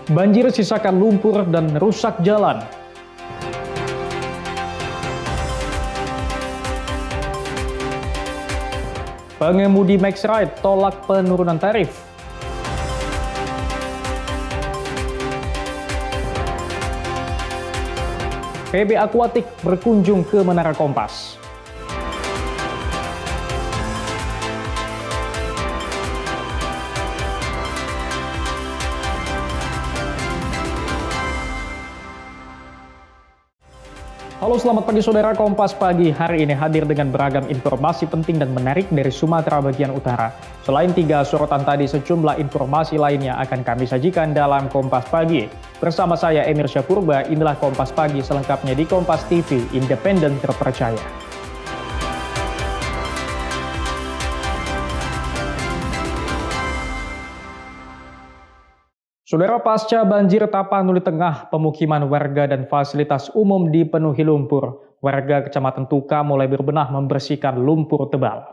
Banjir sisakan lumpur dan rusak jalan. Pengemudi Max Ride tolak penurunan tarif. PB Aquatic berkunjung ke Menara Kompas. Halo, selamat pagi saudara. Kompas Pagi hari ini hadir dengan beragam informasi penting dan menarik dari Sumatera bagian utara. Selain 3 sorotan tadi, sejumlah informasi lainnya akan kami sajikan dalam Kompas Pagi. Bersama saya Emir Syafurba, inilah Kompas Pagi selengkapnya di Kompas TV, independen terpercaya. Saudara, pasca banjir Tapanuli Tengah, pemukiman warga dan fasilitas umum dipenuhi lumpur. Warga Kecamatan Tuka mulai berbenah membersihkan lumpur tebal.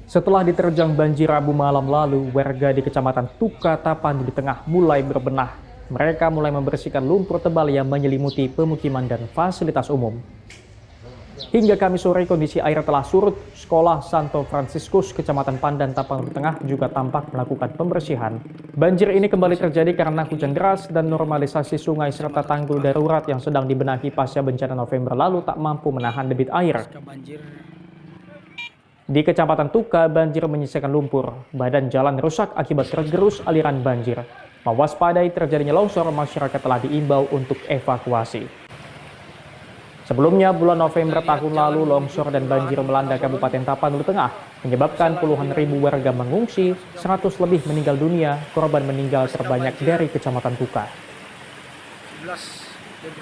Setelah diterjang banjir Rabu malam lalu, warga di Kecamatan Tuka, Tapanuli Tengah mulai berbenah. Mereka mulai membersihkan lumpur tebal yang menyelimuti pemukiman dan fasilitas umum. Hingga Kamis sore kondisi air telah surut. Sekolah Santo Fransiskus Kecamatan Pandan Tapanuli Tengah juga tampak melakukan pembersihan. Banjir ini kembali terjadi karena hujan deras dan normalisasi sungai serta tanggul darurat yang sedang dibenahi pasca bencana November lalu tak mampu menahan debit air. Di Kecamatan Tuka, banjir menyisakan lumpur. Badan jalan rusak akibat tergerus aliran banjir. Mewaspadai terjadinya longsor, masyarakat telah diimbau untuk evakuasi. Sebelumnya, bulan November tahun lalu, longsor dan banjir melanda Kabupaten Tapanuli Tengah, menyebabkan puluhan ribu warga mengungsi, 100 lebih meninggal dunia, korban meninggal terbanyak dari Kecamatan Tuka.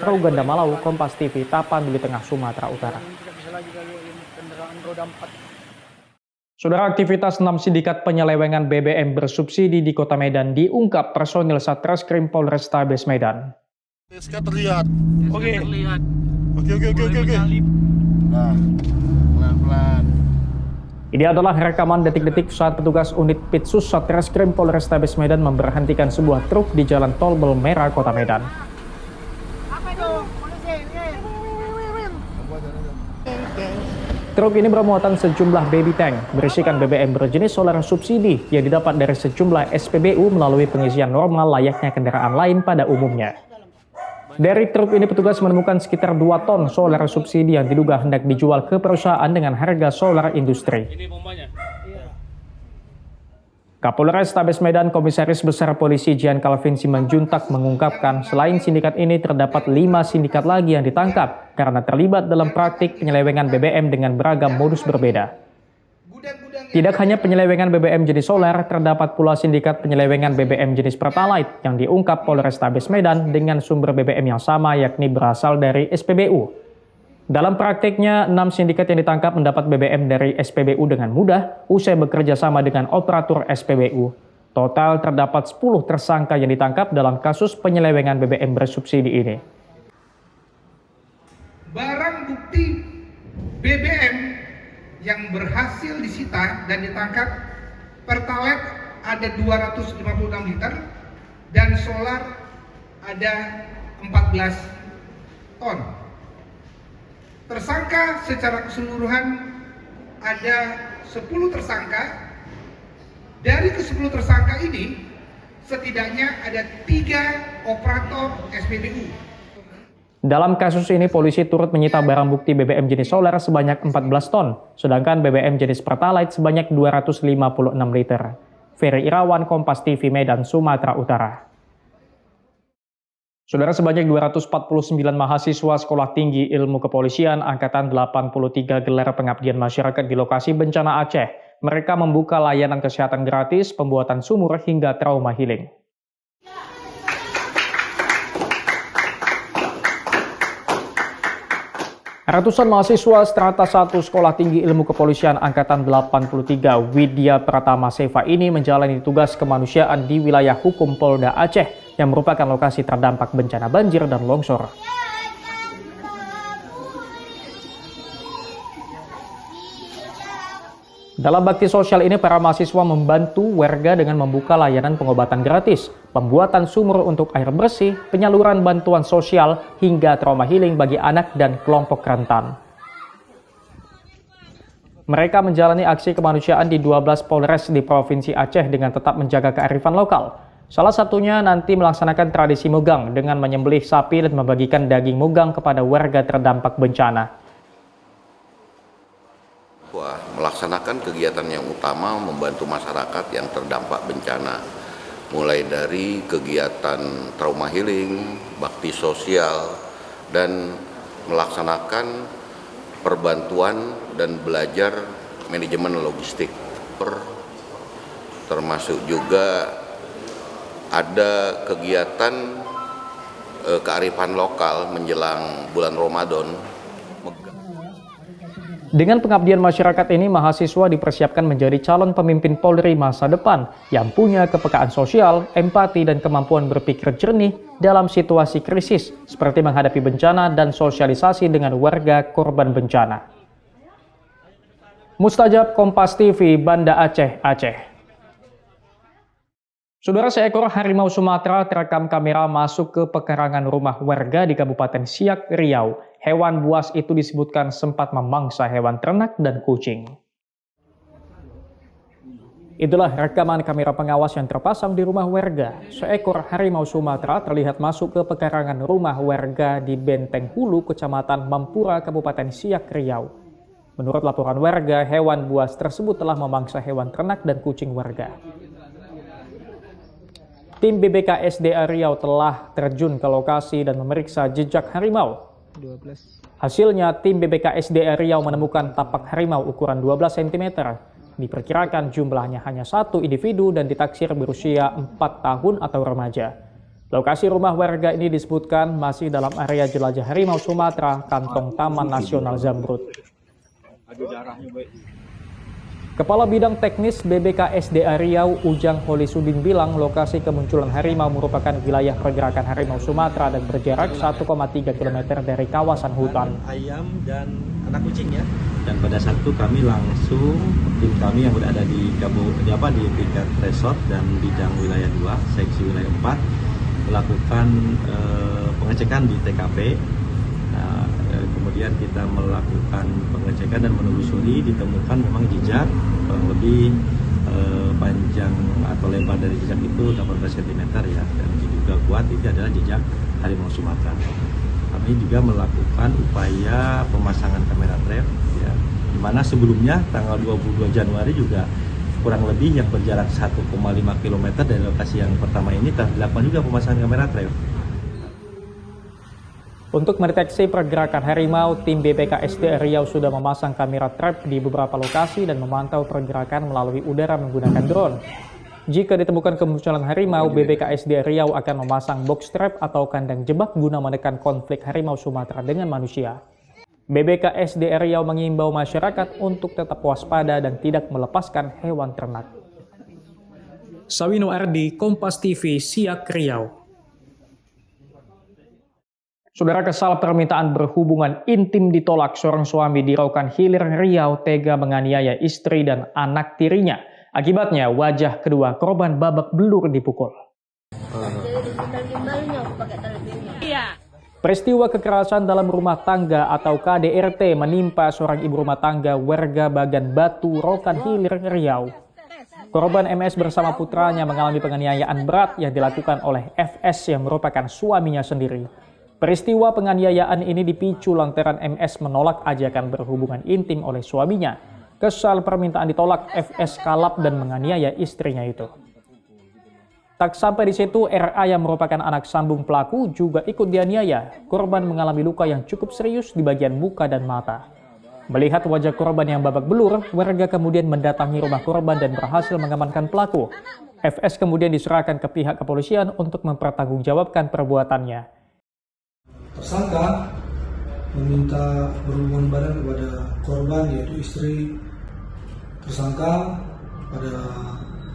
Rauganda Malau, Kompas TV, Tapanuli Tengah, Sumatera Utara. Saudara, aktivitas 6 sindikat penyelewengan BBM bersubsidi di Kota Medan diungkap personil Satreskrim Polrestabes Medan. SK terlihat. Oke. Terlihat. Oke. Nah, pelan-pelan. Ini adalah rekaman detik-detik saat petugas unit Pitsus Satreskrim Polrestabes Medan memberhentikan sebuah truk di Jalan Tol Belmera, Kota Medan. Truk ini bermuatan sejumlah baby tank berisikan BBM berjenis solar subsidi yang didapat dari sejumlah SPBU melalui pengisian normal layaknya kendaraan lain pada umumnya. Dari truk ini petugas menemukan sekitar 2 ton solar subsidi yang diduga hendak dijual ke perusahaan dengan harga solar industri. Kapolres Tabes Medan Komisaris Besar Polisi Jian Calvin Simanjuntak mengungkapkan selain sindikat ini terdapat 5 sindikat lagi yang ditangkap karena terlibat dalam praktik penyelewengan BBM dengan beragam modus berbeda. Tidak hanya penyelewengan BBM jenis solar, terdapat pula sindikat penyelewengan BBM jenis Pertalite yang diungkap Polrestabes Medan dengan sumber BBM yang sama yakni berasal dari SPBU. Dalam praktiknya, 6 sindikat yang ditangkap mendapat BBM dari SPBU dengan mudah usai bekerja sama dengan operator SPBU. Total terdapat 10 tersangka yang ditangkap dalam kasus penyelewengan BBM bersubsidi ini. Barang bukti BBM yang berhasil disita dan ditangkap, Pertalite ada 256 liter dan solar ada 14 ton. Tersangka secara keseluruhan ada 10 tersangka. Dari ke-10 tersangka ini setidaknya ada 3 operator SPBU. Dalam kasus ini, polisi turut menyita barang bukti BBM jenis solar sebanyak 14 ton, sedangkan BBM jenis Pertalite sebanyak 256 liter. Ferry Irawan, Kompas TV Medan, Sumatera Utara. Saudara, sebanyak 249 mahasiswa Sekolah Tinggi Ilmu Kepolisian Angkatan 83 gelar pengabdian masyarakat di lokasi bencana Aceh. Mereka membuka layanan kesehatan gratis, pembuatan sumur, hingga trauma healing. Ratusan mahasiswa strata 1 Sekolah Tinggi Ilmu Kepolisian Angkatan 83 Widya Pratama Seva ini menjalani tugas kemanusiaan di wilayah hukum Polda Aceh yang merupakan lokasi terdampak bencana banjir dan longsor. Dalam bakti sosial ini, para mahasiswa membantu warga dengan membuka layanan pengobatan gratis, pembuatan sumur untuk air bersih, penyaluran bantuan sosial, hingga trauma healing bagi anak dan kelompok rentan. Mereka menjalani aksi kemanusiaan di 12 Polres di Provinsi Aceh dengan tetap menjaga kearifan lokal. Salah satunya nanti melaksanakan tradisi mugang dengan menyembelih sapi dan membagikan daging mugang kepada warga terdampak bencana. Melaksanakan kegiatan yang utama membantu masyarakat yang terdampak bencana, mulai dari kegiatan trauma healing, bakti sosial, dan melaksanakan perbantuan dan belajar manajemen logistik. Termasuk juga ada kegiatan kearifan lokal menjelang bulan Ramadan. Dengan pengabdian masyarakat ini, mahasiswa dipersiapkan menjadi calon pemimpin Polri masa depan yang punya kepekaan sosial, empati, dan kemampuan berpikir jernih dalam situasi krisis seperti menghadapi bencana dan sosialisasi dengan warga korban bencana. Mustajab, Kompas TV, Banda Aceh, Aceh. Saudara, seekor harimau Sumatera terekam kamera masuk ke pekarangan rumah warga di Kabupaten Siak, Riau. Hewan buas itu disebutkan sempat memangsa hewan ternak dan kucing. Itulah rekaman kamera pengawas yang terpasang di rumah warga. Seekor harimau Sumatera terlihat masuk ke pekarangan rumah warga di Benteng Hulu, Kecamatan Mampura, Kabupaten Siak, Riau. Menurut laporan warga, hewan buas tersebut telah memangsa hewan ternak dan kucing warga. Tim BBKSDA Riau telah terjun ke lokasi dan memeriksa jejak harimau. Hasilnya, tim BBKSDA Riau menemukan tapak harimau ukuran 12 cm. Diperkirakan jumlahnya hanya satu individu dan ditaksir berusia 4 tahun atau remaja. Lokasi rumah warga ini disebutkan masih dalam area jelajah harimau Sumatera, kantong Taman Nasional Zamrud. Kepala Bidang Teknis BBKSDA Riau, Ujang Holisudin bilang lokasi kemunculan harimau merupakan wilayah pergerakan harimau Sumatera dan berjarak 1,3 km dari kawasan hutan. Ayam dan anak kucing ya. Dan pada saat itu kami langsung, tim kami yang berada di tingkat resort dan bidang wilayah 2, seksi wilayah 4, melakukan pengecekan di TKP. Kemudian kita melakukan pengecekan dan menelusuri, ditemukan memang jejak kurang lebih panjang atau lebar dari jejak itu 18 cm ya, dan juga kuat itu adalah jejak harimau Sumatera. Kami juga melakukan upaya pemasangan kamera trap ya, di mana sebelumnya tanggal 22 Januari juga kurang lebih yang berjarak 1,5 km dari lokasi yang pertama ini telah dilakukan juga pemasangan kamera trap. Untuk mendeteksi pergerakan harimau, tim BBKSDA Riau sudah memasang kamera trap di beberapa lokasi dan memantau pergerakan melalui udara menggunakan drone. Jika ditemukan kemunculan harimau, BBKSDA Riau akan memasang box trap atau kandang jebak guna menekan konflik harimau Sumatera dengan manusia. BBKSDA Riau mengimbau masyarakat untuk tetap waspada dan tidak melepaskan hewan ternak. Sawino Ardi, Kompas TV, Siak, Riau. Saudara, kesal permintaan berhubungan intim ditolak, seorang suami di Rokan Hilir, Riau tega menganiaya istri dan anak tirinya. Akibatnya wajah kedua korban babak belur dipukul. Peristiwa kekerasan dalam rumah tangga atau KDRT menimpa seorang ibu rumah tangga warga Bagan Batu, Rokan Hilir, Riau. Korban MS bersama putranya mengalami penganiayaan berat yang dilakukan oleh FS yang merupakan suaminya sendiri. Peristiwa penganiayaan ini dipicu lantaran MS menolak ajakan berhubungan intim oleh suaminya. Kesal permintaan ditolak, FS kalap dan menganiaya istrinya itu. Tak sampai di situ, RA yang merupakan anak sambung pelaku juga ikut dianiaya. Korban mengalami luka yang cukup serius di bagian muka dan mata. Melihat wajah korban yang babak belur, warga kemudian mendatangi rumah korban dan berhasil mengamankan pelaku. FS kemudian diserahkan ke pihak kepolisian untuk mempertanggungjawabkan perbuatannya. Tersangka meminta berhubungan badan kepada korban, yaitu istri tersangka, pada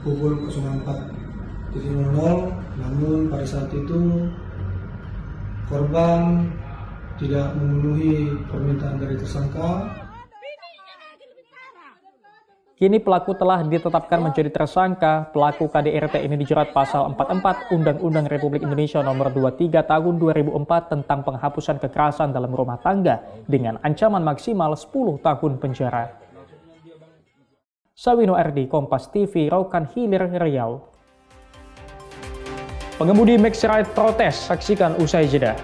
pukul 04.00, namun pada saat itu korban tidak memenuhi permintaan dari tersangka. Kini pelaku telah ditetapkan menjadi tersangka. Pelaku KDRT ini dijerat pasal 44 Undang-Undang Republik Indonesia Nomor 23 Tahun 2004 tentang penghapusan kekerasan dalam rumah tangga dengan ancaman maksimal 10 tahun penjara. Sawino RD, Kompas TV, Raukan Hilir, Riau. Pengemudi Maxride protes, saksikan usai jeda.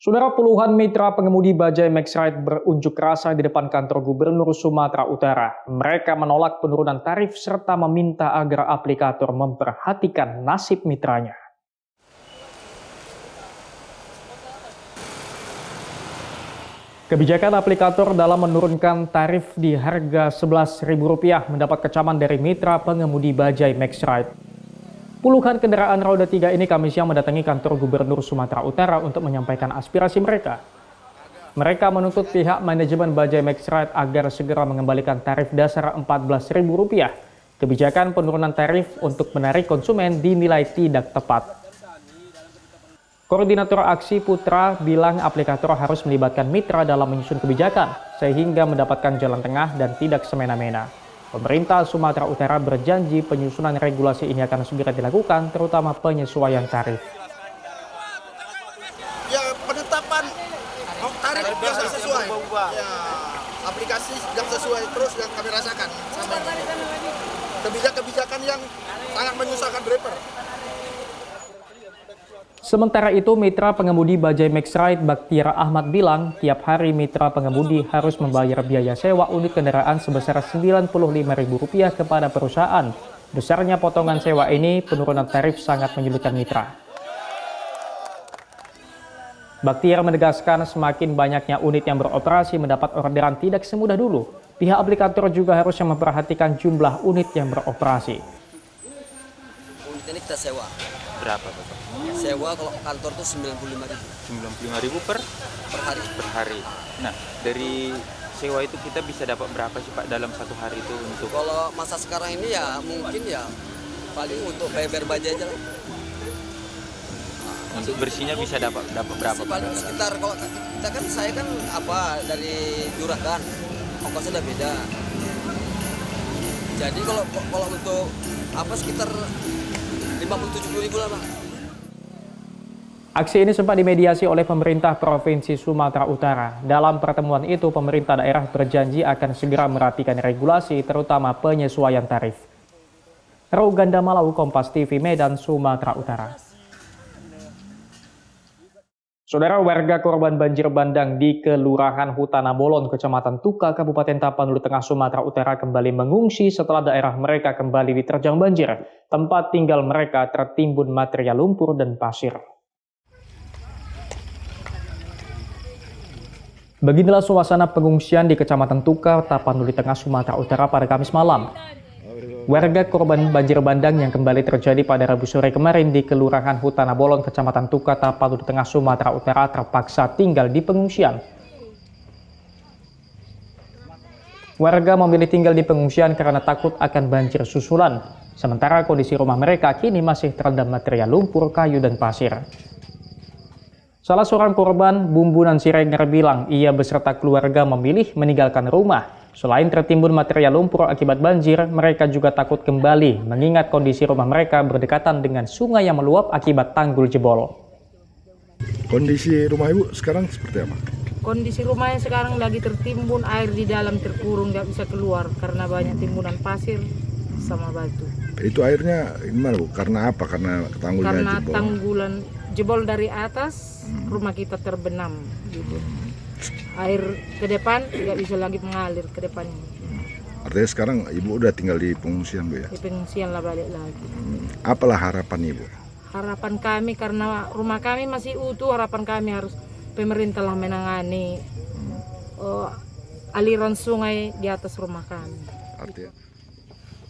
Saudara, puluhan mitra pengemudi bajai Maxride berunjuk rasa di depan kantor Gubernur Sumatera Utara. Mereka menolak penurunan tarif serta meminta agar aplikator memperhatikan nasib mitranya. Kebijakan aplikator dalam menurunkan tarif di harga Rp11.000 mendapat kecaman dari mitra pengemudi bajai Maxride. Puluhan kendaraan roda 3 ini Kamis siang mendatangi kantor Gubernur Sumatera Utara untuk menyampaikan aspirasi mereka. Mereka menuntut pihak manajemen bajai Maxride agar segera mengembalikan tarif dasar Rp14.000. Kebijakan penurunan tarif untuk menarik konsumen dinilai tidak tepat. Koordinator aksi Putra bilang aplikator harus melibatkan mitra dalam menyusun kebijakan sehingga mendapatkan jalan tengah dan tidak semena-mena. Pemerintah Sumatera Utara berjanji penyusunan regulasi ini akan segera dilakukan, terutama penyesuaian tarif. Ya, penetapan tarif yang sesuai. Ya, aplikasi yang sesuai terus yang kami rasakan sampai ini. Kebijakan yang sangat menyusahkan driver. Sementara itu, mitra pengemudi bajai Maxride Baktiar Ahmad bilang tiap hari mitra pengemudi harus membayar biaya sewa unit kendaraan sebesar Rp95.000 kepada perusahaan. Besarnya potongan sewa ini, penurunan tarif sangat menyulitkan mitra. Baktiar menegaskan semakin banyaknya unit yang beroperasi mendapat orderan tidak semudah dulu. Pihak aplikator juga harusnya memperhatikan jumlah unit yang beroperasi. Unit ini kita sewa. Berapa Bapak? Sewa kalau kantor tuh Rp95.000. Rp95.000 per hari. Per hari. Nah, dari sewa itu kita bisa dapat berapa sih Pak dalam satu hari itu untuk? Kalau masa sekarang ini ya mungkin ya paling untuk bayar bajai aja lah. Untuk bersihnya bisa dapat berapa? Paling sekitar, kalau kita kan saya kan dari Juragan, ongkosnya udah beda. Jadi kalau untuk sekitar 50-70 ribu lah Bang. Aksi ini sempat dimediasi oleh pemerintah Provinsi Sumatera Utara. Dalam pertemuan itu, pemerintah daerah berjanji akan segera merapikan regulasi, terutama penyesuaian tarif. Rauganda Malau, Kompas TV, Medan, Sumatera Utara. Saudara, warga korban banjir bandang di Kelurahan Hutana Bolon, Kecamatan Tuka, Kabupaten Tapanuli Tengah, Sumatera Utara kembali mengungsi setelah daerah mereka kembali diterjang banjir. Tempat tinggal mereka tertimbun material lumpur dan pasir. Beginilah suasana pengungsian di Kecamatan Tuka, Tapanuli Tengah, Sumatera Utara pada Kamis malam. Warga korban banjir bandang yang kembali terjadi pada Rabu sore kemarin di Kelurahan Hutana Bolon, Kecamatan Tuka, Tapanuli Tengah, Sumatera Utara terpaksa tinggal di pengungsian. Warga memilih tinggal di pengungsian karena takut akan banjir susulan. Sementara kondisi rumah mereka kini masih terendam material lumpur, kayu, dan pasir. Salah seorang korban, Bumbunan Siregar, bilang ia beserta keluarga memilih meninggalkan rumah. Selain tertimbun material lumpur akibat banjir, mereka juga takut kembali mengingat kondisi rumah mereka berdekatan dengan sungai yang meluap akibat tanggul jebol. Kondisi rumah Ibu sekarang seperti apa? Kondisi rumahnya sekarang lagi tertimbun, air di dalam terkurung, nggak bisa keluar karena banyak timbunan pasir sama batu. Itu airnya gimana Bu? Karena apa? Karena tanggulnya Karena jebol? tanggulan jebol dari atas, rumah kita terbenam gitu. Air ke depan nggak bisa lagi mengalir ke depannya. Artinya sekarang Ibu udah tinggal di pengungsian Bu ya? Di pengungsian lah balik lagi. Apalah harapan Ibu? Harapan kami karena rumah kami masih utuh, harapan kami harus pemerintah lah menangani aliran sungai di atas rumah kami. Artinya?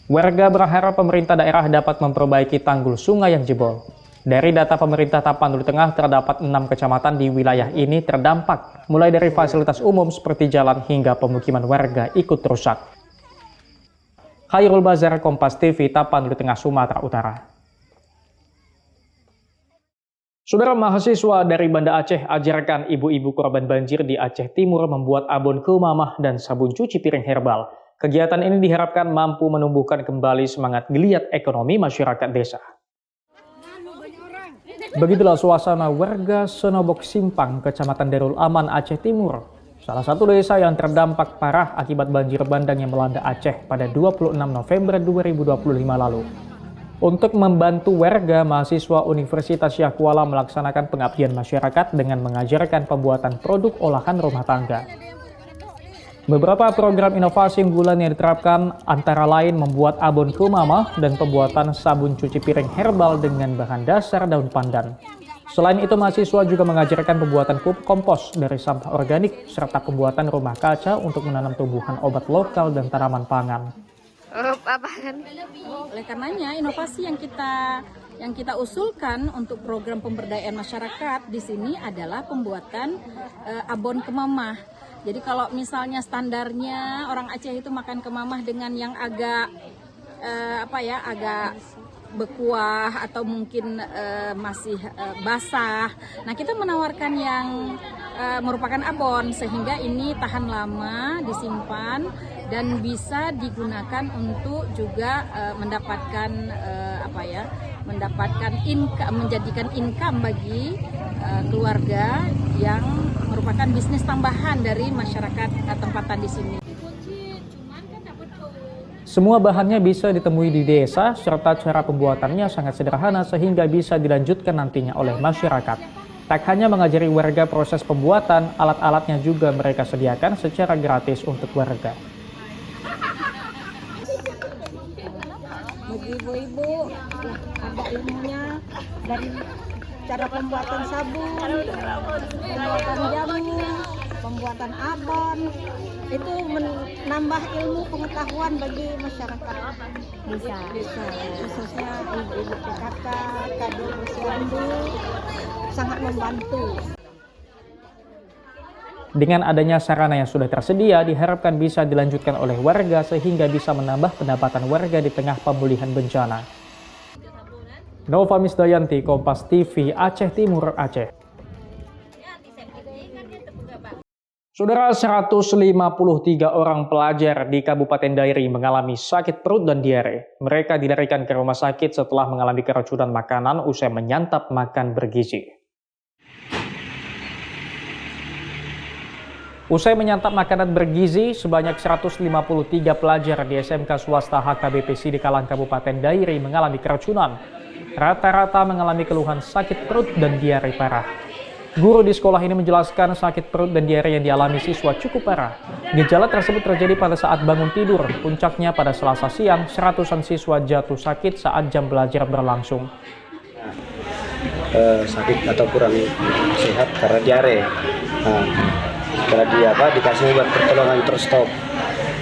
Warga berharap pemerintah daerah dapat memperbaiki tanggul sungai yang jebol. Dari data pemerintah Tapanuli Tengah, terdapat 6 kecamatan di wilayah ini terdampak, mulai dari fasilitas umum seperti jalan hingga pemukiman warga ikut rusak. Khairul Bazar, Kompas TV, Tapanuli Tengah, Sumatera Utara. Saudara, mahasiswa dari Banda Aceh ajarkan ibu-ibu korban banjir di Aceh Timur membuat abon kemamah dan sabun cuci piring herbal. Kegiatan ini diharapkan mampu menumbuhkan kembali semangat geliat ekonomi masyarakat desa. Begitulah suasana warga Senobok Simpang, Kecamatan Darul Aman, Aceh Timur. Salah satu desa yang terdampak parah akibat banjir bandang yang melanda Aceh pada 26 November 2025 lalu. Untuk membantu warga, mahasiswa Universitas Syah Kuala melaksanakan pengabdian masyarakat dengan mengajarkan pembuatan produk olahan rumah tangga. Beberapa program inovasi unggulan yang diterapkan antara lain membuat abon kemamah dan pembuatan sabun cuci piring herbal dengan bahan dasar daun pandan. Selain itu, mahasiswa juga mengajarkan pembuatan pupuk kompos dari sampah organik serta pembuatan rumah kaca untuk menanam tumbuhan obat lokal dan tanaman pangan. Oleh karenanya, inovasi yang kita usulkan untuk program pemberdayaan masyarakat di sini adalah pembuatan abon kemamah. Jadi kalau misalnya standarnya orang Aceh itu makan kemamah dengan yang agak agak berkuah atau mungkin masih basah. Nah, kita menawarkan yang merupakan abon sehingga ini tahan lama, disimpan dan bisa digunakan untuk juga mendapatkan menjadikan income bagi keluarga yang merupakan bisnis tambahan dari masyarakat tempatan di sini. Semua bahannya bisa ditemui di desa, serta cara pembuatannya sangat sederhana sehingga bisa dilanjutkan nantinya oleh masyarakat. Tak hanya mengajari warga proses pembuatan, alat-alatnya juga mereka sediakan secara gratis untuk warga. Bagi ibu-ibu ada ilmunya dari cara pembuatan sabun, pembuatan jamu, pembuatan abon, itu menambah ilmu pengetahuan bagi masyarakat. Bisa. Khususnya ibu-ibu PKK, kader posyandu, sangat membantu. Dengan adanya sarana yang sudah tersedia, diharapkan bisa dilanjutkan oleh warga sehingga bisa menambah pendapatan warga di tengah pemulihan bencana. Nova Misdayanti, Kompas TV, Aceh Timur, Aceh. Saudara, 153 orang pelajar di Kabupaten Dairi mengalami sakit perut dan diare. Mereka dilarikan ke rumah sakit setelah mengalami keracunan makanan usai menyantap makan bergizi. Usai menyantap makanan bergizi, sebanyak 153 pelajar di SMK swasta HKBP Sidikalang Kabupaten Dairi mengalami keracunan. Rata-rata mengalami keluhan sakit perut dan diare parah. Guru di sekolah ini menjelaskan sakit perut dan diare yang dialami siswa cukup parah. Gejala tersebut terjadi pada saat bangun tidur. Puncaknya pada Selasa siang, seratusan siswa jatuh sakit saat jam belajar berlangsung. Sakit atau kurang sehat karena diare. Setelah dikasih obat pertolongan terus stop.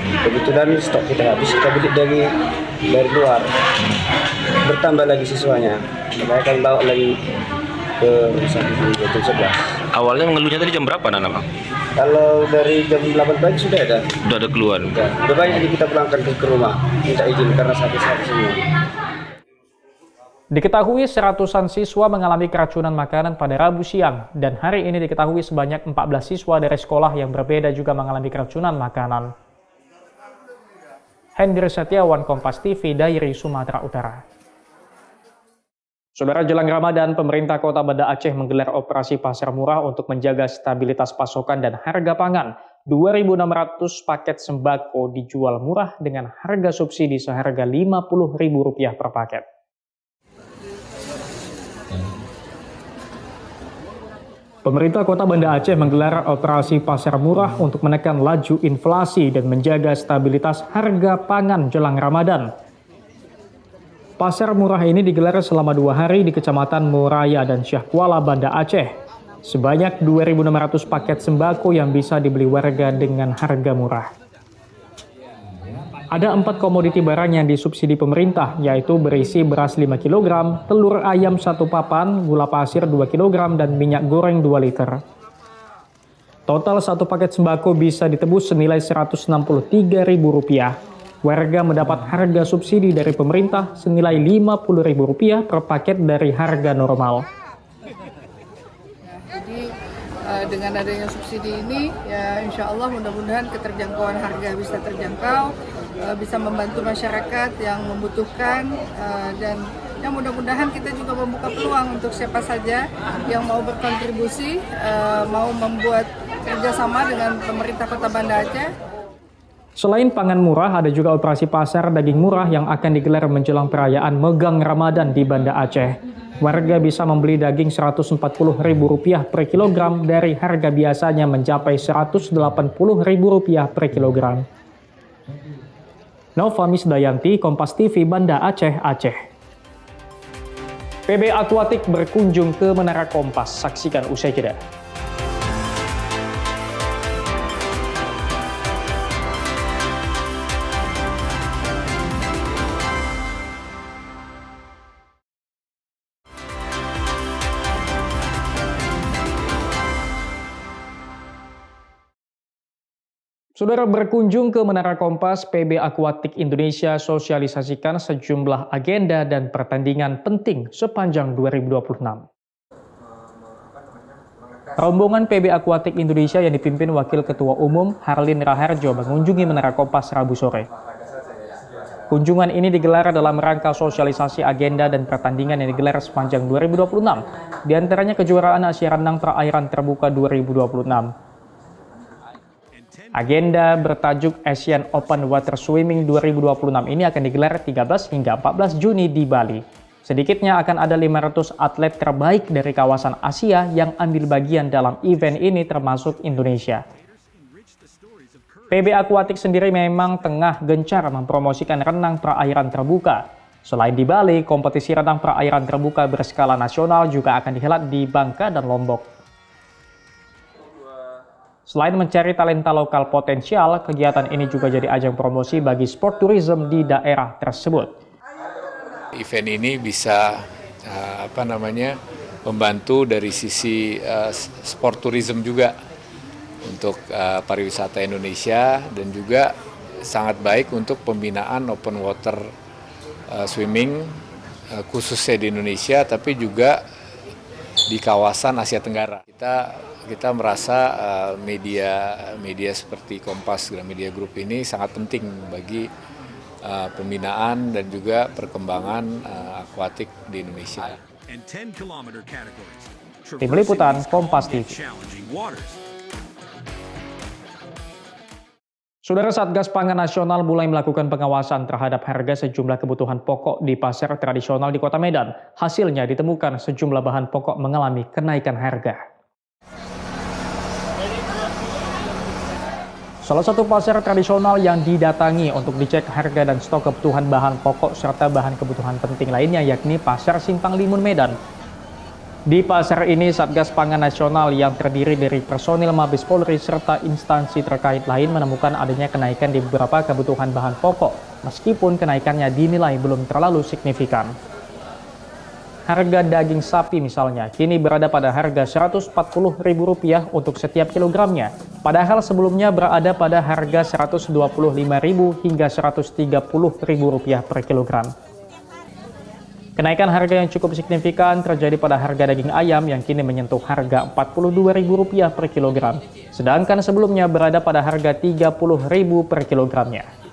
Kebetulan stok kita habis, kita beli dari luar. Bertambah lagi siswanya. Mereka akan bawa lagi ke rumah sakit jam 11. Awalnya mengeluhnya tadi jam berapa, Nana? Kalau dari jam 8 pagi sudah ada. Sudah ada keluar? Sudah banyak kita pulangkan ke rumah. Minta izin karena sakit-sakit semua. Diketahui seratusan siswa mengalami keracunan makanan pada Rabu siang, dan hari ini diketahui sebanyak 14 siswa dari sekolah yang berbeda juga mengalami keracunan makanan. Hendri Setiawan, Kompas TV, Dairi, Sumatera Utara. Saudara, jelang Ramadan, pemerintah Kota Banda Aceh menggelar operasi pasar murah untuk menjaga stabilitas pasokan dan harga pangan. 2.600 paket sembako dijual murah dengan harga subsidi seharga Rp50.000 per paket. Pemerintah Kota Banda Aceh menggelar operasi pasar murah untuk menekan laju inflasi dan menjaga stabilitas harga pangan jelang Ramadan. Pasar murah ini digelar selama 2 hari di Kecamatan Moraya dan Syah Kuala, Banda Aceh. Sebanyak 2.600 paket sembako yang bisa dibeli warga dengan harga murah. Ada 4 komoditi barang yang disubsidi pemerintah, yaitu berisi beras 5 kg, telur ayam 1 papan, gula pasir 2 kg, dan minyak goreng 2 liter. Total satu paket sembako bisa ditebus senilai Rp163.000. Warga mendapat harga subsidi dari pemerintah senilai Rp50.000 per paket dari harga normal. Jadi dengan adanya subsidi ini, ya insya Allah mudah-mudahan keterjangkauan harga bisa terjangkau, bisa membantu masyarakat yang membutuhkan, dan yang mudah-mudahan kita juga membuka peluang untuk siapa saja yang mau berkontribusi, mau membuat kerjasama dengan pemerintah Kota Banda Aceh. Selain pangan murah, ada juga operasi pasar daging murah yang akan digelar menjelang perayaan Megang Ramadan di Banda Aceh. Warga bisa membeli daging Rp140.000 per kilogram dari harga biasanya mencapai Rp180.000 per kilogram. Nova Misdayanti, Kompas TV, Banda Aceh, Aceh. PB Aquatic berkunjung ke Menara Kompas. Saksikan usai jeda. Saudara, berkunjung ke Menara Kompas, PB Aquatic Indonesia sosialisasikan sejumlah agenda dan pertandingan penting sepanjang 2026. Rombongan PB Aquatic Indonesia yang dipimpin Wakil Ketua Umum Harlin Raharjo mengunjungi Menara Kompas Rabu sore. Kunjungan ini digelar dalam rangka sosialisasi agenda dan pertandingan yang digelar sepanjang 2026, diantaranya kejuaraan Asia Renang Perairan Terbuka 2026. Agenda bertajuk Asian Open Water Swimming 2026 ini akan digelar 13 hingga 14 Juni di Bali. Sedikitnya akan ada 500 atlet terbaik dari kawasan Asia yang ambil bagian dalam event ini termasuk Indonesia. PB Aquatic sendiri memang tengah gencar mempromosikan renang perairan terbuka. Selain di Bali, kompetisi renang perairan terbuka berskala nasional juga akan dihelat di Bangka dan Lombok. Selain mencari talenta lokal potensial, kegiatan ini juga jadi ajang promosi bagi sport tourism di daerah tersebut. Event ini bisa membantu dari sisi sport tourism juga untuk pariwisata Indonesia, dan juga sangat baik untuk pembinaan open water swimming khususnya di Indonesia, tapi juga di kawasan Asia Tenggara. Kita merasa media seperti Kompas Gramedia Group ini sangat penting bagi pembinaan dan juga perkembangan akuatik di Indonesia. Tim Liputan Kompas TV. Saudara, Satgas Pangan Nasional mulai melakukan pengawasan terhadap harga sejumlah kebutuhan pokok di pasar tradisional di Kota Medan. Hasilnya ditemukan sejumlah bahan pokok mengalami kenaikan harga. Salah satu pasar tradisional yang didatangi untuk dicek harga dan stok kebutuhan bahan pokok serta bahan kebutuhan penting lainnya yakni Pasar Simpang Limun Medan. Di pasar ini, Satgas Pangan Nasional yang terdiri dari personil Mabes Polri serta instansi terkait lain menemukan adanya kenaikan di beberapa kebutuhan bahan pokok, meskipun kenaikannya dinilai belum terlalu signifikan. Harga daging sapi misalnya kini berada pada harga Rp140.000 untuk setiap kilogramnya, padahal sebelumnya berada pada harga Rp125.000 hingga Rp130.000 per kilogram. Kenaikan harga yang cukup signifikan terjadi pada harga daging ayam yang kini menyentuh harga Rp42.000 per kilogram, sedangkan sebelumnya berada pada harga Rp30.000 per kilogramnya.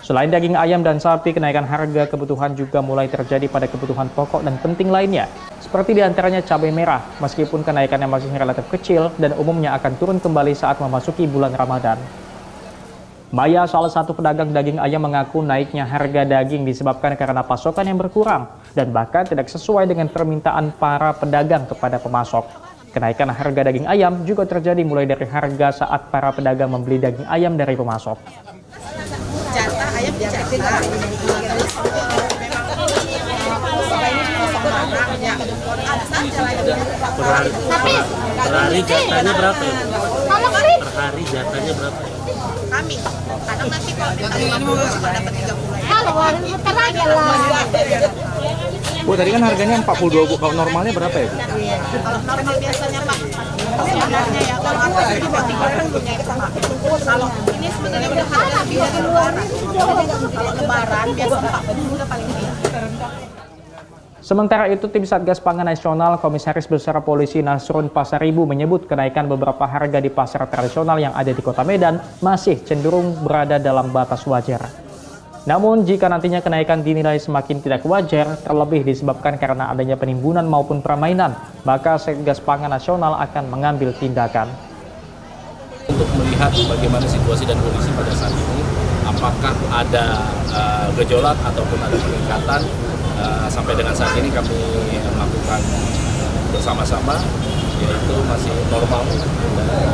Selain daging ayam dan sapi, kenaikan harga kebutuhan juga mulai terjadi pada kebutuhan pokok dan penting lainnya, seperti diantaranya cabai merah, meskipun kenaikannya masih relatif kecil dan umumnya akan turun kembali saat memasuki bulan Ramadan. Maya, salah satu pedagang daging ayam, mengaku naiknya harga daging disebabkan karena pasokan yang berkurang dan bahkan tidak sesuai dengan permintaan para pedagang kepada pemasok. Kenaikan harga daging ayam juga terjadi mulai dari harga saat para pedagang membeli daging ayam dari pemasok. Jatah ayam jatah per hari jatahnya berapa ya? Per hari Jatahnya berapa ya? Kami, kadang nanti kalau kita 50 suka dapat 30. Kalau warung bentar aja lah. Bu, tadi kan harganya 42, Bu. Kalau normalnya berapa ya, Bu? Kalau normal biasanya Pak, sebenarnya ya kalau atas itu 30 sama. Kalau ini sebenarnya udah harga lebih dari lebaran. Kalau lebaran biasa 40 udah paling tinggi. Sementara itu, Tim Satgas Pangan Nasional Komisaris Besar Polisi Nasrun Pasaribu menyebut kenaikan beberapa harga di pasar tradisional yang ada di Kota Medan masih cenderung berada dalam batas wajar. Namun, jika nantinya kenaikan dinilai semakin tidak wajar, terlebih disebabkan karena adanya penimbunan maupun permainan, maka Satgas Pangan Nasional akan mengambil tindakan. Untuk melihat bagaimana situasi dan kondisi pada saat ini, apakah ada gejolak ataupun ada peningkatan. Sampai dengan saat ini kami melakukan bersama-sama, yaitu masih normal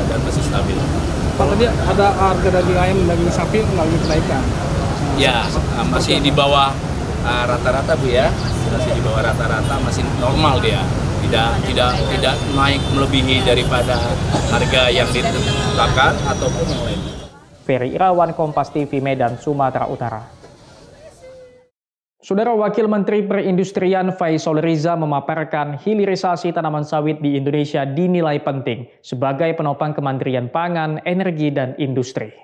dan masih stabil. Pak, tadi ada harga daging ayam dan daging sapi mengalami kenaikan. Ya, masih di bawah rata-rata, Bu ya, masih di bawah rata-rata, masih normal dia, tidak naik melebihi daripada harga yang ditetapkan ataupun yang lain. Ferry Irawan, Kompas TV, Medan, Sumatera Utara. Saudara Wakil Menteri Perindustrian Faisal Riza memaparkan hilirisasi tanaman sawit di Indonesia dinilai penting sebagai penopang Kementerian Pangan, Energi, dan Industri.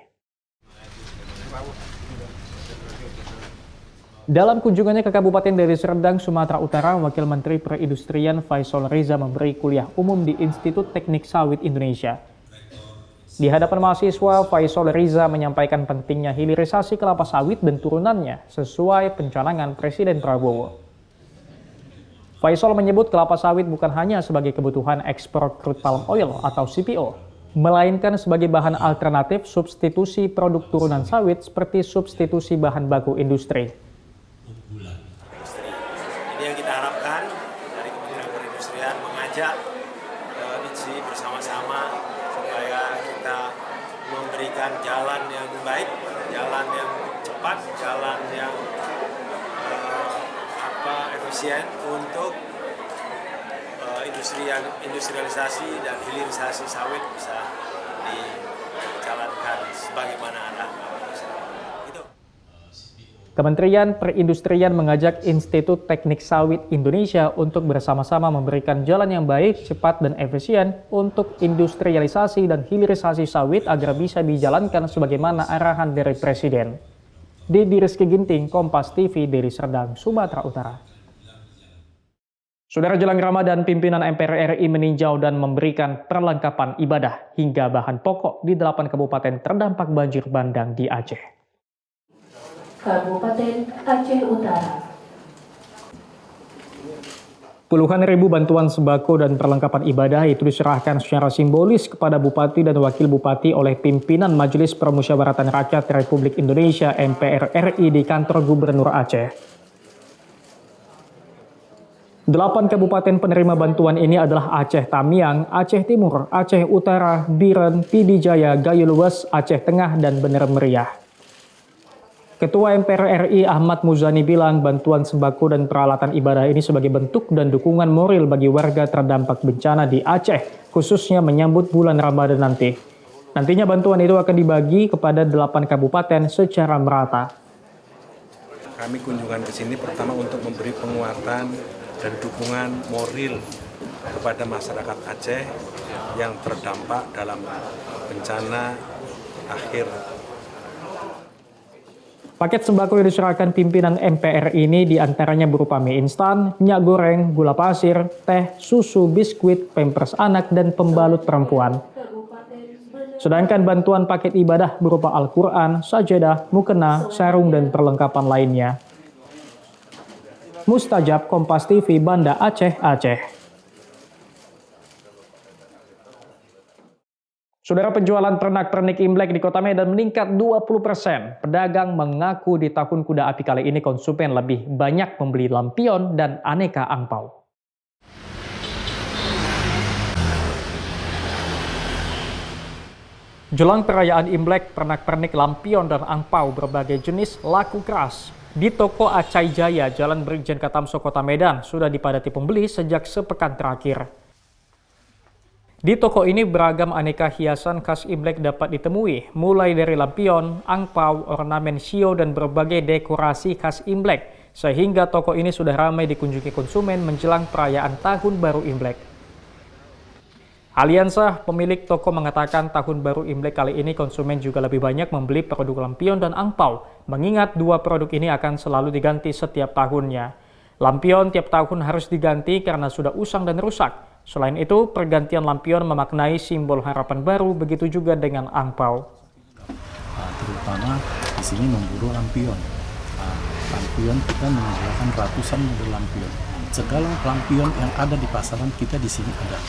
Dalam kunjungannya ke Kabupaten Deli Serdang, Sumatera Utara, Wakil Menteri Perindustrian Faisal Riza memberi kuliah umum di Institut Teknik Sawit Indonesia. Di hadapan mahasiswa, Faisal Riza menyampaikan pentingnya hilirisasi kelapa sawit dan turunannya sesuai pencanangan Presiden Prabowo. Faisal menyebut kelapa sawit bukan hanya sebagai kebutuhan ekspor crude palm oil atau CPO, melainkan sebagai bahan alternatif substitusi produk turunan sawit seperti substitusi bahan baku industri. Ini yang kita harapkan dari Kementerian Perindustrian mengajak ITSI bersama-sama supaya kita memberikan jalan yang baik, jalan yang cepat, jalan yang efisien untuk industrialisasi dan hilirisasi sawit bisa dijalankan sebagaimana arah. Kementerian Perindustrian mengajak Institut Teknik Sawit Indonesia untuk bersama-sama memberikan jalan yang baik, cepat, dan efisien untuk industrialisasi dan hilirisasi sawit agar bisa dijalankan sebagaimana arahan dari Presiden. Dedi Rizky Ginting, Kompas TV, Deli Serdang, Sumatera Utara. Saudara, jelang Ramadan, pimpinan MPR RI meninjau dan memberikan perlengkapan ibadah hingga bahan pokok di 8 kabupaten terdampak banjir bandang di Aceh. Kabupaten Aceh Utara. Puluhan ribu bantuan sembako dan perlengkapan ibadah itu diserahkan secara simbolis kepada Bupati dan Wakil Bupati oleh pimpinan Majelis Permusyawaratan Rakyat Republik Indonesia MPR RI di kantor Gubernur Aceh. 8 kabupaten penerima bantuan ini adalah Aceh Tamiang, Aceh Timur, Aceh Utara, Biren, Pidijaya, Gayo Luas, Aceh Tengah, dan Bener Meriah. Ketua MPR RI Ahmad Muzani bilang bantuan sembako dan peralatan ibadah ini sebagai bentuk dan dukungan moral bagi warga terdampak bencana di Aceh, khususnya menyambut bulan Ramadan nanti. Nantinya bantuan itu akan dibagi kepada 8 kabupaten secara merata. Kami kunjungan ke sini pertama untuk memberi penguatan dan dukungan moral kepada masyarakat Aceh yang terdampak dalam bencana akhir. Paket sembako yang diserahkan pimpinan MPR ini diantaranya berupa mie instan, minyak goreng, gula pasir, teh, susu, biskuit, pampers anak, dan pembalut perempuan. Sedangkan bantuan paket ibadah berupa Al-Quran, sajadah, mukena, sarung, dan perlengkapan lainnya. Mustajab, Kompas TV, Banda Aceh, Aceh. Saudara, penjualan pernak-pernik Imlek di Kota Medan meningkat 20%. Pedagang mengaku di tahun kuda api kali ini konsumen lebih banyak membeli lampion dan aneka angpau. Jelang perayaan Imlek, pernak-pernik lampion dan angpau berbagai jenis laku keras. Di toko Acai Jaya, Jalan Brigjen Katamso, Kota Medan, sudah dipadati pembeli sejak sepekan terakhir. Di toko ini beragam aneka hiasan khas Imlek dapat ditemui, mulai dari lampion, angpau, ornamen shio, dan berbagai dekorasi khas Imlek, sehingga toko ini sudah ramai dikunjungi konsumen menjelang perayaan Tahun Baru Imlek. Aliansa, pemilik toko, mengatakan Tahun Baru Imlek kali ini konsumen juga lebih banyak membeli produk lampion dan angpau, mengingat dua produk ini akan selalu diganti setiap tahunnya. Lampion tiap tahun harus diganti karena sudah usang dan rusak. Selain itu, pergantian lampion memaknai simbol harapan baru, begitu juga dengan angpau. Terutama di sini memburu lampion. Lampion kita menyediakan ratusan model lampion. Segala lampion yang ada di pasaran kita di sini ada.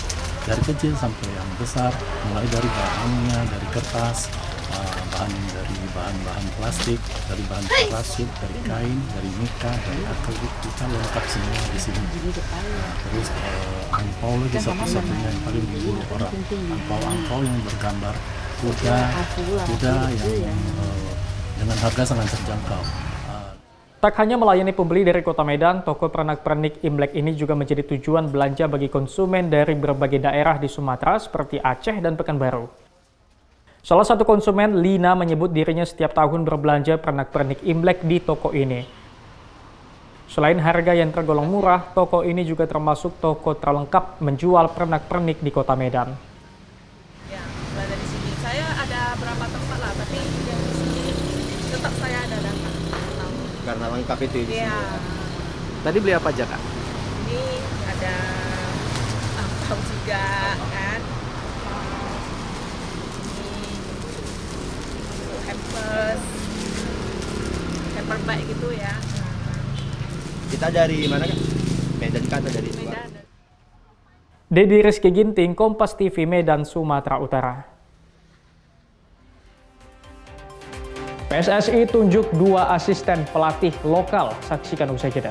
Dari kecil sampai yang besar, mulai dari bahannya, dari kertas, dari bahan-bahan plastik, dari bahan parasut, dari kain, dari mika, dari akrilik, kita lengkap semua di sini. Terus angpau lagi satu-satunya yang paling diburu orang. Angpau yang bergambar kuda yang dengan harga sangat terjangkau. Tak hanya melayani pembeli dari Kota Medan, toko pernak-pernik Imlek ini juga menjadi tujuan belanja bagi konsumen dari berbagai daerah di Sumatera seperti Aceh dan Pekanbaru. Salah satu konsumen, Lina, menyebut dirinya setiap tahun berbelanja pernak-pernik Imlek di toko ini. Selain harga yang tergolong murah, toko ini juga termasuk toko terlengkap menjual pernak-pernik di Kota Medan. Ya, berada di sini. Saya ada berapa tempat lah, tapi yang di sini tetap saya ada datang. Karena lengkap itu di sini. Iya. Tadi beli apa aja, Kak? Ini ada angpau juga kan. Hamper bag gitu ya. Kita dari mana, Kak? Medan kan dari Medan. Dedi Rizky Ginting, Kompas TV, Medan, Sumatera Utara. PSSI tunjuk 2 asisten pelatih lokal. Saksikan usai jeda.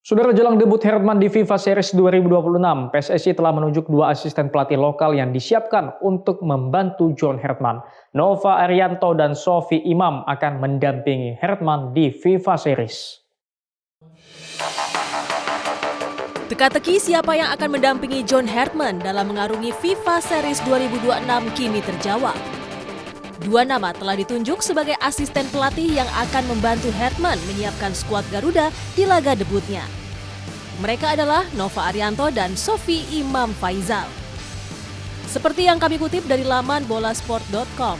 Saudara, jelang debut Herman di FIFA Series 2026, PSSI telah menunjuk 2 asisten pelatih lokal yang disiapkan untuk membantu John Herman. Nova Arianto dan Sofi Imam akan mendampingi Herman di FIFA Series. Teka-teki siapa yang akan mendampingi John Herman dalam mengarungi FIFA Series 2026 kini terjawab. 2 nama telah ditunjuk sebagai asisten pelatih yang akan membantu Herman menyiapkan skuad Garuda di laga debutnya. Mereka adalah Nova Arianto dan Sofi Imam Faizal. Seperti yang kami kutip dari laman bolasport.com,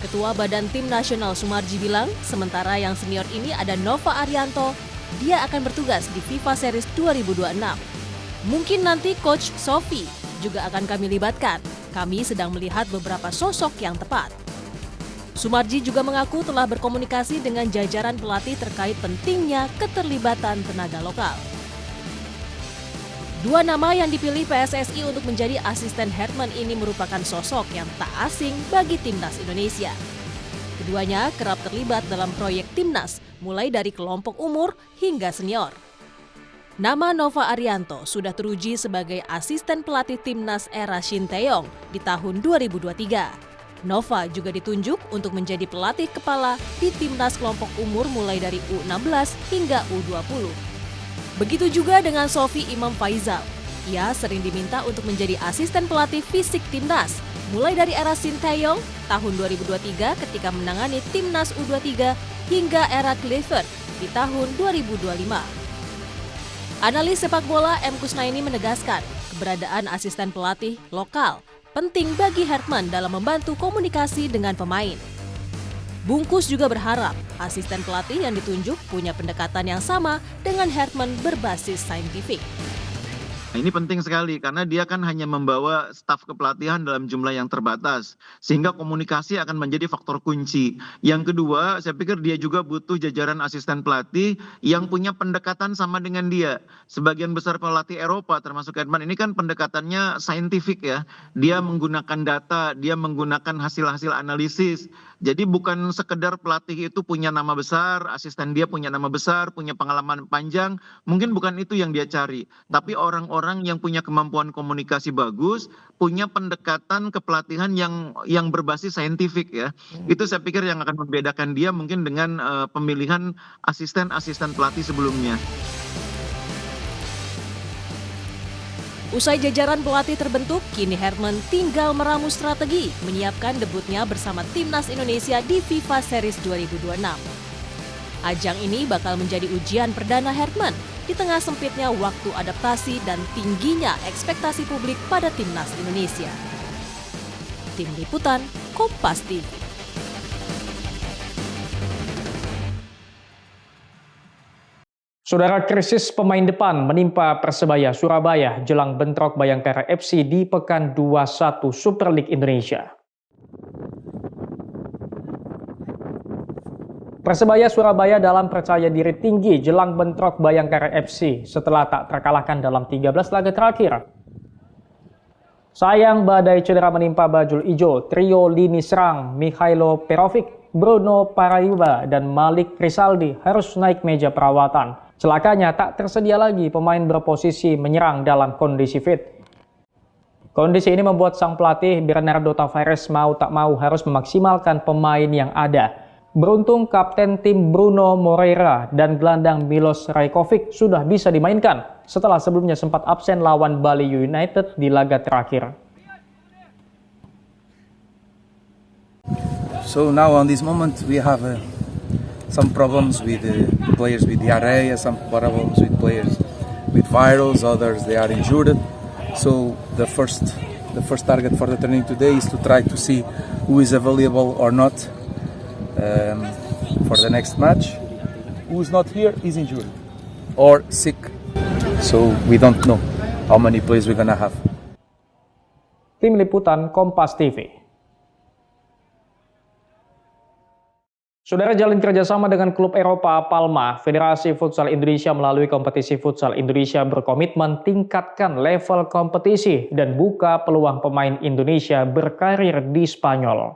Ketua Badan Tim Nasional Sumarji bilang, sementara yang senior ini ada Nova Arianto, dia akan bertugas di FIFA Series 2026. Mungkin nanti Coach Sofi juga akan kami libatkan. Kami sedang melihat beberapa sosok yang tepat. Sumarji juga mengaku telah berkomunikasi dengan jajaran pelatih terkait pentingnya keterlibatan tenaga lokal. 2 nama yang dipilih PSSI untuk menjadi asisten Herman ini merupakan sosok yang tak asing bagi Timnas Indonesia. Keduanya kerap terlibat dalam proyek Timnas, mulai dari kelompok umur hingga senior. Nama Nova Arianto sudah teruji sebagai asisten pelatih Timnas era Shin Tae-yong di tahun 2023. Nova juga ditunjuk untuk menjadi pelatih kepala di Timnas kelompok umur mulai dari U16 hingga U20. Begitu juga dengan Sofi Imam Faizal. Ia sering diminta untuk menjadi asisten pelatih fisik Timnas, mulai dari era Shin Tae-yong tahun 2023 ketika menangani Timnas U23 hingga era Clifford di tahun 2025. Analis sepak bola M. Kusnaini menegaskan, keberadaan asisten pelatih lokal penting bagi Herman dalam membantu komunikasi dengan pemain. Bungkus juga berharap asisten pelatih yang ditunjuk punya pendekatan yang sama dengan Herman berbasis saintifik. Ini penting sekali karena dia kan hanya membawa staf kepelatihan dalam jumlah yang terbatas sehingga komunikasi akan menjadi faktor kunci. Yang kedua, saya pikir dia juga butuh jajaran asisten pelatih yang punya pendekatan sama dengan dia. Sebagian besar pelatih Eropa termasuk Herman ini kan pendekatannya saintifik ya. Dia menggunakan data, dia menggunakan hasil-hasil analisis. Jadi bukan sekedar pelatih itu punya nama besar, asisten dia punya nama besar, punya pengalaman panjang, mungkin bukan itu yang dia cari. Tapi orang-orang orang yang punya kemampuan komunikasi bagus, punya pendekatan kepelatihan yang berbasis saintifik ya. Itu saya pikir yang akan membedakan dia mungkin dengan pemilihan asisten pelatih sebelumnya. Usai jajaran pelatih terbentuk, kini Herman tinggal meramu strategi menyiapkan debutnya bersama Timnas Indonesia di FIFA Series 2026. Ajang ini bakal menjadi ujian perdana Herman di tengah sempitnya waktu adaptasi dan tingginya ekspektasi publik pada Timnas Indonesia. Tim Liputan, Kompas TV. Saudara, krisis pemain depan menimpa Persebaya Surabaya jelang bentrok Bayangkara FC di Pekan 21 Super League Indonesia. Persebaya Surabaya dalam percaya diri tinggi jelang bentrok Bayangkara FC setelah tak terkalahkan dalam 13 laga terakhir. Sayang badai cedera menimpa bajul ijo, trio lini serang Mikhailo Perovic, Bruno Paraiba, dan Malik Rizaldi harus naik meja perawatan. Celakanya tak tersedia lagi pemain berposisi menyerang dalam kondisi fit. Kondisi ini membuat sang pelatih Bernardo Tavares mau tak mau harus memaksimalkan pemain yang ada. Beruntung kapten tim Bruno Moreira dan gelandang Milos Rajkovic sudah bisa dimainkan setelah sebelumnya sempat absen lawan Bali United di laga terakhir. So now on this moment we have some problems with players with diarrhea, some problems with players with virals, others they are injured. So the first target for the training today is to try to see who is available or not for the next match. Who is not here is injured or sick. So we don't know how many players we're gonna have. Tim Liputan, Kompas TV. Saudara, jalin kerjasama dengan klub Eropa Palma, Federasi Futsal Indonesia melalui kompetisi Futsal Indonesia berkomitmen tingkatkan level kompetisi dan buka peluang pemain Indonesia berkarir di Spanyol.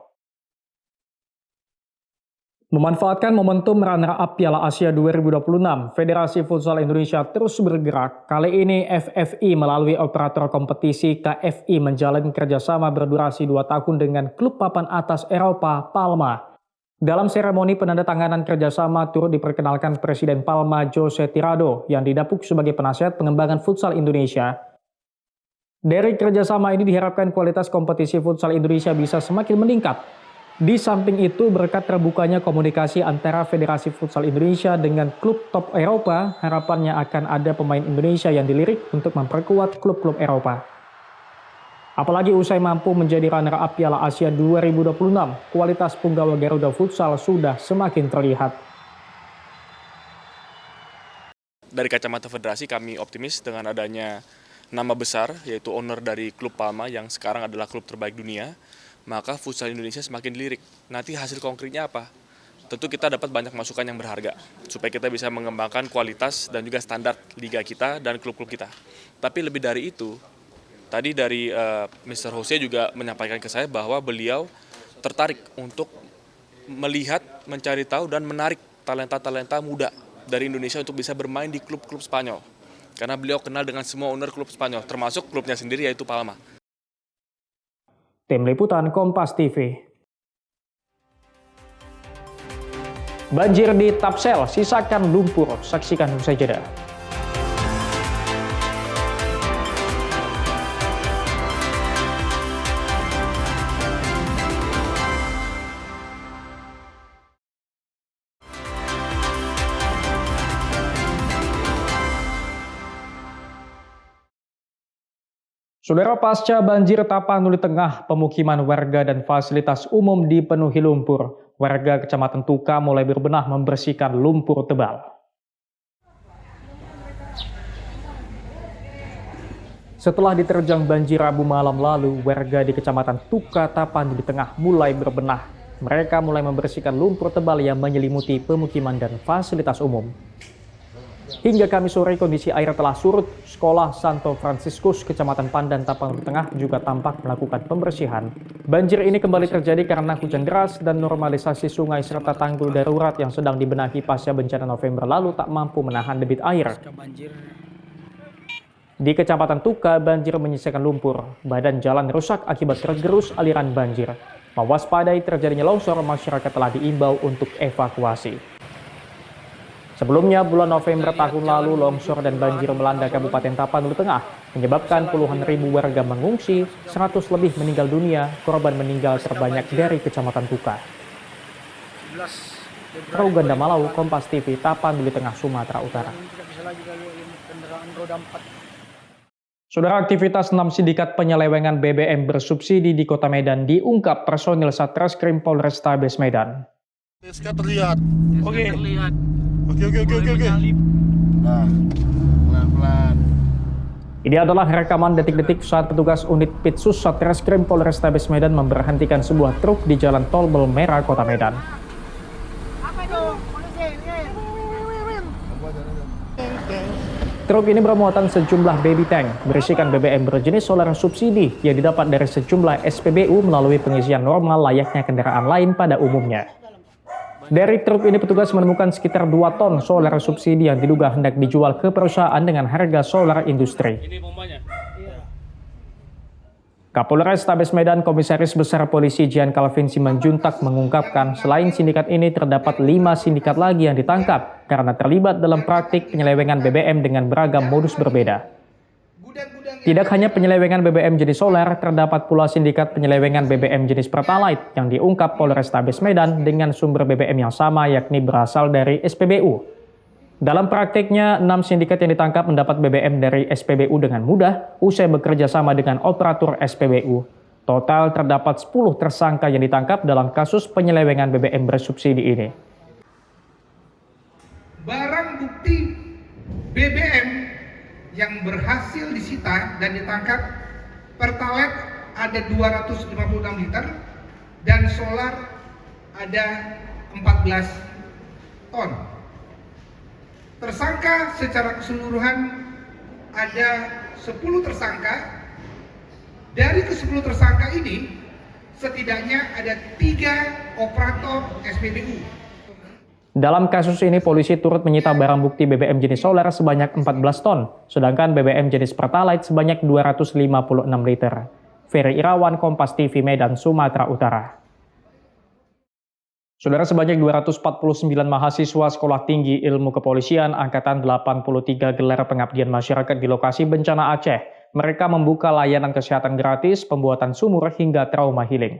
Memanfaatkan momentum runner-up Piala Asia 2026, Federasi Futsal Indonesia terus bergerak. Kali ini FFI melalui operator kompetisi KFI menjalin kerjasama berdurasi 2 tahun dengan klub papan atas Eropa Palma. Dalam seremoni penandatanganan kerjasama turut diperkenalkan Presiden Palma Jose Tirado yang didapuk sebagai penasihat pengembangan futsal Indonesia. Dari kerjasama ini diharapkan kualitas kompetisi futsal Indonesia bisa semakin meningkat. Di samping itu, berkat terbukanya komunikasi antara Federasi Futsal Indonesia dengan klub top Eropa, harapannya akan ada pemain Indonesia yang dilirik untuk memperkuat klub-klub Eropa. Apalagi usai mampu menjadi runner-up Piala Asia 2026, kualitas punggawa Garuda Futsal sudah semakin terlihat. Dari kacamata federasi kami optimis dengan adanya nama besar, yaitu owner dari klub Palma yang sekarang adalah klub terbaik dunia, maka futsal Indonesia semakin dilirik. Nanti hasil konkretnya apa? Tentu kita dapat banyak masukan yang berharga, supaya kita bisa mengembangkan kualitas dan juga standar liga kita dan klub-klub kita. Tapi lebih dari itu, tadi dari Mr. Jose juga menyampaikan ke saya bahwa beliau tertarik untuk melihat, mencari tahu, dan menarik talenta-talenta muda dari Indonesia untuk bisa bermain di klub-klub Spanyol. Karena beliau kenal dengan semua owner klub Spanyol, termasuk klubnya sendiri yaitu Palma. Tim Liputan, Kompas TV. Banjir di Tapsel, sisakan lumpur. Saksikan usai jeda. Saudara, pasca banjir Tapanuli Tengah, pemukiman warga dan fasilitas umum dipenuhi lumpur. Warga Kecamatan Tuka mulai berbenah membersihkan lumpur tebal. Setelah diterjang banjir Rabu malam lalu, warga di Kecamatan Tuka Tapanuli Tengah mulai berbenah. Mereka mulai membersihkan lumpur tebal yang menyelimuti pemukiman dan fasilitas umum. Hingga Kamis sore kondisi air telah surut. Sekolah Santo Franciscus Kecamatan Pandan Tapanuli Tengah juga tampak melakukan pembersihan. Banjir ini kembali terjadi karena hujan deras dan normalisasi sungai serta tanggul darurat yang sedang dibenahi pasca bencana November lalu tak mampu menahan debit air. Di Kecamatan Tuka, banjir menyisakan lumpur. Badan jalan rusak akibat tergerus aliran banjir. Mewaspadai terjadinya longsor, masyarakat telah diimbau untuk evakuasi. Sebelumnya, bulan November tahun lalu, longsor dan banjir melanda Kabupaten Tapanuli Tengah, menyebabkan puluhan ribu warga mengungsi, 100 lebih meninggal dunia, korban meninggal terbanyak dari Kecamatan Tuka. Rauganda Malau, Kompas TV, Tapanuli Tengah, Sumatera Utara. Saudara, aktivitas 6 sindikat penyelewengan BBM bersubsidi di Kota Medan diungkap personil Satreskrim Polrestabes Medan. SK terlihat. Oke. Oke. Nah, pelan-pelan. Ini adalah rekaman detik-detik saat petugas unit Pitsus Satreskrim Polrestabes Medan memberhentikan sebuah truk di Jalan Tol Belmera, Kota Medan. Truk ini bermuatan sejumlah baby tank berisikan BBM berjenis solar subsidi yang didapat dari sejumlah SPBU melalui pengisian normal layaknya kendaraan lain pada umumnya. Dari truk ini petugas menemukan sekitar 2 ton solar subsidi yang diduga hendak dijual ke perusahaan dengan harga solar industri. Kapolres Tabes Medan Komisaris Besar Polisi Jian Calvin Simanjuntak mengungkapkan selain sindikat ini terdapat 5 sindikat lagi yang ditangkap karena terlibat dalam praktik penyelewengan BBM dengan beragam modus berbeda. Tidak hanya penyelewengan BBM jenis solar, terdapat pula sindikat penyelewengan BBM jenis Pertalite yang diungkap Polres Tabes Medan dengan sumber BBM yang sama yakni berasal dari SPBU. Dalam praktiknya, 6 sindikat yang ditangkap mendapat BBM dari SPBU dengan mudah usai bekerja sama dengan operator SPBU. Total terdapat 10 tersangka yang ditangkap dalam kasus penyelewengan BBM bersubsidi ini. Barang bukti BBM yang berhasil disita dan ditangkap, Pertalite ada 256 liter dan solar ada 14 ton. Tersangka secara keseluruhan ada 10 tersangka. Dari ke-10 tersangka ini setidaknya ada 3 operator SPBU. Dalam kasus ini polisi turut menyita barang bukti BBM jenis solar sebanyak 14 ton, sedangkan BBM jenis Pertalite sebanyak 256 liter. Ferry Irawan, Kompas TV Medan, Sumatera Utara. Saudara, sebanyak 249 mahasiswa Sekolah Tinggi Ilmu Kepolisian Angkatan 83 gelar pengabdian masyarakat di lokasi bencana Aceh. Mereka membuka layanan kesehatan gratis, pembuatan sumur, hingga trauma healing.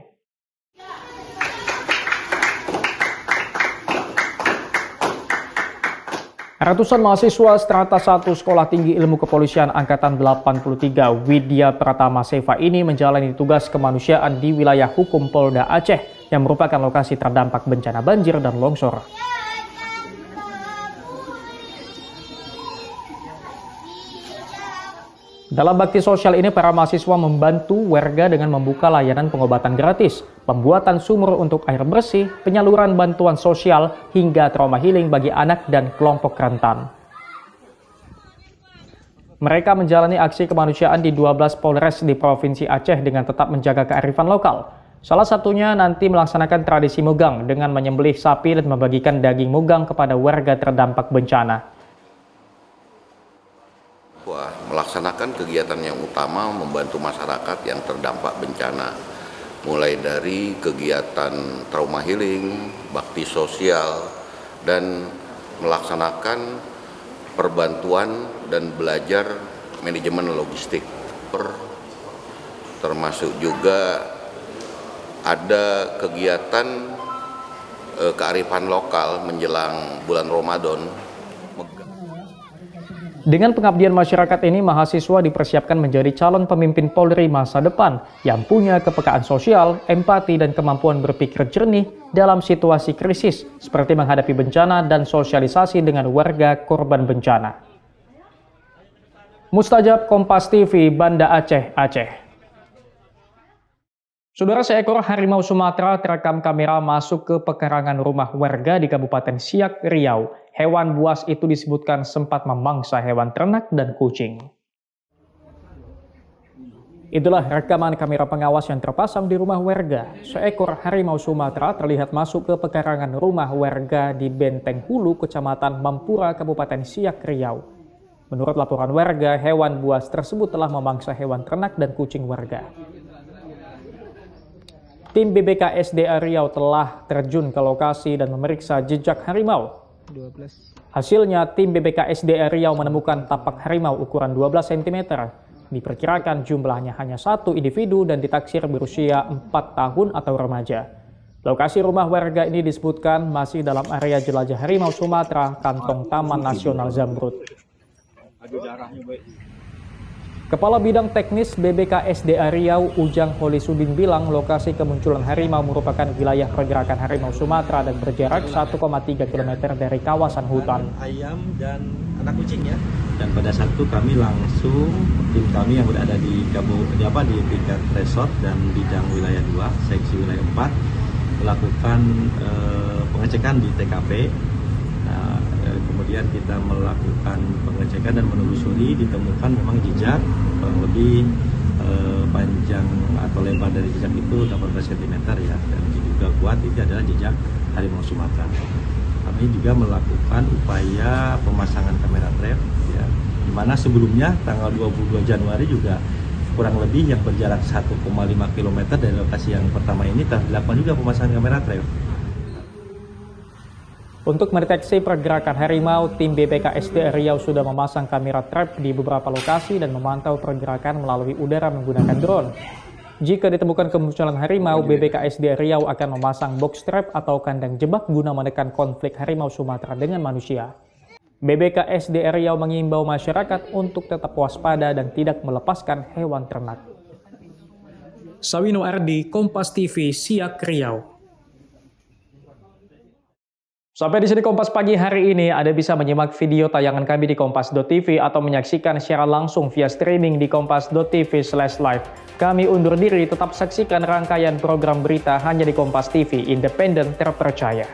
Ratusan mahasiswa strata 1 Sekolah Tinggi Ilmu Kepolisian Angkatan 83 Widya Pratama Seva ini menjalani tugas kemanusiaan di wilayah hukum Polda Aceh yang merupakan lokasi terdampak bencana banjir dan longsor. Dalam bakti sosial ini, para mahasiswa membantu warga dengan membuka layanan pengobatan gratis, pembuatan sumur untuk air bersih, penyaluran bantuan sosial, hingga trauma healing bagi anak dan kelompok rentan. Mereka menjalani aksi kemanusiaan di 12 Polres di Provinsi Aceh dengan tetap menjaga kearifan lokal. Salah satunya nanti melaksanakan tradisi mugang dengan menyembelih sapi dan membagikan daging mugang kepada warga terdampak bencana. Melaksanakan kegiatan yang utama membantu masyarakat yang terdampak bencana, mulai dari kegiatan trauma healing, bakti sosial, dan melaksanakan perbantuan dan belajar manajemen logistik. Termasuk juga ada kegiatan kearifan lokal menjelang bulan Ramadan. Dengan pengabdian masyarakat ini, mahasiswa dipersiapkan menjadi calon pemimpin Polri masa depan yang punya kepekaan sosial, empati, dan kemampuan berpikir jernih dalam situasi krisis seperti menghadapi bencana dan sosialisasi dengan warga korban bencana. Mustajab, Kompas TV, Banda Aceh, Aceh. Saudara, seekor harimau Sumatera terekam kamera masuk ke pekarangan rumah warga di Kabupaten Siak, Riau. Hewan buas itu disebutkan sempat memangsa hewan ternak dan kucing. Itulah rekaman kamera pengawas yang terpasang di rumah warga. Seekor harimau Sumatera terlihat masuk ke pekarangan rumah warga di Benteng Hulu, Kecamatan Mampura, Kabupaten Siak, Riau. Menurut laporan warga, hewan buas tersebut telah memangsa hewan ternak dan kucing warga. Tim BBKSDA Riau telah terjun ke lokasi dan memeriksa jejak harimau. Hasilnya, tim BBKSDA Riau menemukan tapak harimau ukuran 12 cm. Diperkirakan jumlahnya hanya 1 individu dan ditaksir berusia 4 tahun atau remaja. Lokasi rumah warga ini disebutkan masih dalam area jelajah harimau Sumatera, kantong Taman Nasional Zamrud. Kepala Bidang Teknis BBKSDA Riau, Ujang Holisudin bilang lokasi kemunculan harimau merupakan wilayah pergerakan harimau Sumatera dan berjarak 1,3 km dari kawasan hutan. Ayam dan anak kucing ya. Dan pada saat itu kami langsung, tim kami yang berada di tingkat resort dan bidang wilayah 2, seksi wilayah 4, melakukan pengecekan di TKP. Kemudian kita melakukan pengecekan dan menelusuri, ditemukan memang jejak kurang lebih panjang atau lebar dari jejak itu 18 cm ya, dan juga kuat itu adalah jejak harimau Sumatera. Kami juga melakukan upaya pemasangan kamera trap ya, di mana sebelumnya tanggal 22 Januari juga kurang lebih yang berjarak 1,5 km dari lokasi yang pertama ini telah dilakukan juga pemasangan kamera trap. Untuk mendeteksi pergerakan harimau, tim BBKSDA Riau sudah memasang kamera trap di beberapa lokasi dan memantau pergerakan melalui udara menggunakan drone. Jika ditemukan kemunculan harimau, BBKSDA Riau akan memasang box trap atau kandang jebak guna menekan konflik harimau Sumatera dengan manusia. BBKSDA Riau mengimbau masyarakat untuk tetap waspada dan tidak melepaskan hewan ternak. Sawino Ardi, Kompas TV, Siak, Riau. Sampai di sini Kompas Pagi hari ini. Anda bisa menyimak video tayangan kami di kompas.tv atau menyaksikan secara langsung via streaming di kompas.tv/live. Kami undur diri, tetap saksikan rangkaian program berita hanya di Kompas TV, independen terpercaya.